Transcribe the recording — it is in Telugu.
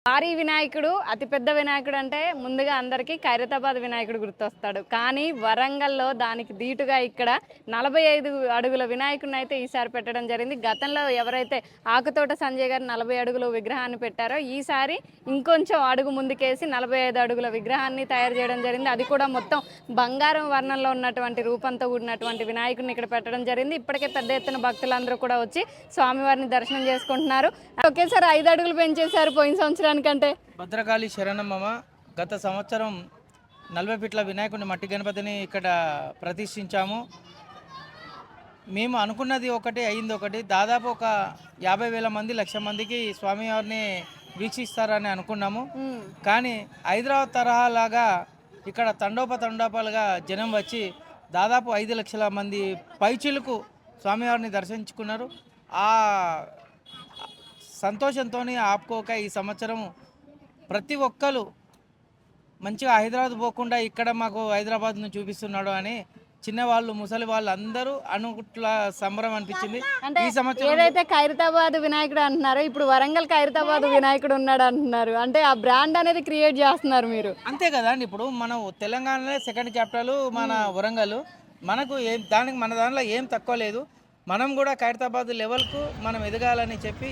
భారీ వినాయకుడు అతిపెద్ద వినాయకుడు అంటే ముందుగా అందరికీ ఖైరతాబాద్ వినాయకుడు గుర్తొస్తాడు. కానీ వరంగల్లో దానికి ధీటుగా ఇక్కడ 45 అడుగుల వినాయకుడిని అయితే ఈసారి పెట్టడం జరిగింది. గతంలో ఎవరైతే ఆకుతోట సంజయ్ గారు 40 అడుగుల విగ్రహాన్ని పెట్టారో ఈసారి ఇంకొంచెం అడుగు ముందుకేసి 45 అడుగుల విగ్రహాన్ని తయారు చేయడం జరిగింది. అది కూడా మొత్తం బంగారం వర్ణంలో ఉన్నటువంటి రూపంతో కూడినటువంటి వినాయకుడిని ఇక్కడ పెట్టడం జరిగింది. ఇప్పటికే పెద్ద ఎత్తున భక్తులందరూ కూడా వచ్చి స్వామివారిని దర్శనం చేసుకుంటున్నారు. ఒకేసారి 5 అడుగులు పెంచేశారు పోయిన సంవత్సరానికి కంటే. భద్రకాళి శరణమ్మ గత సంవత్సరం 40 ఫీట్ల వినాయకుడిని మట్టి గణపతిని ఇక్కడ ప్రతిష్ఠించాము. మేము అనుకున్నది ఒకటి అయింది ఒకటి. దాదాపు ఒక 50,000 మంది 1,00,000 మందికి స్వామివారిని వీక్షిస్తారని అనుకున్నాము. కానీ హైదరాబాద్ తరహాలాగా ఇక్కడ తండోపతండోపాలుగా జనం వచ్చి దాదాపు 5 లక్షల మంది పైచిలకు స్వామివారిని దర్శించుకున్నారు. ఆ సంతోషంతో ఆపుకోక ఈ సంవత్సరం ప్రతి ఒక్కరు మంచిగా హైదరాబాద్ పోకుండా ఇక్కడ మాకు హైదరాబాద్ను చూపిస్తున్నాడు అని చిన్నవాళ్ళు ముసలి వాళ్ళు అందరూ అనుకుట్ల సంబరం అనిపించింది. ఈ సంవత్సరం ఏదైతే ఖైరతాబాద్ వినాయకుడు అంటున్నారో ఇప్పుడు వరంగల్ ఖైరతాబాద్ వినాయకుడు ఉన్నాడు అంటున్నారు. అంటే ఆ బ్రాండ్ అనేది క్రియేట్ చేస్తున్నారు మీరు. అంతే కదా అండి. ఇప్పుడు మనం తెలంగాణలో సెకండ్ క్యాపిటల్ మన వరంగల్. మనకు మన దాంట్లో ఏం తక్కువ లేదు. మనం కూడా ఖైరతాబాద్ లెవెల్కు మనం ఎదగాలని చెప్పి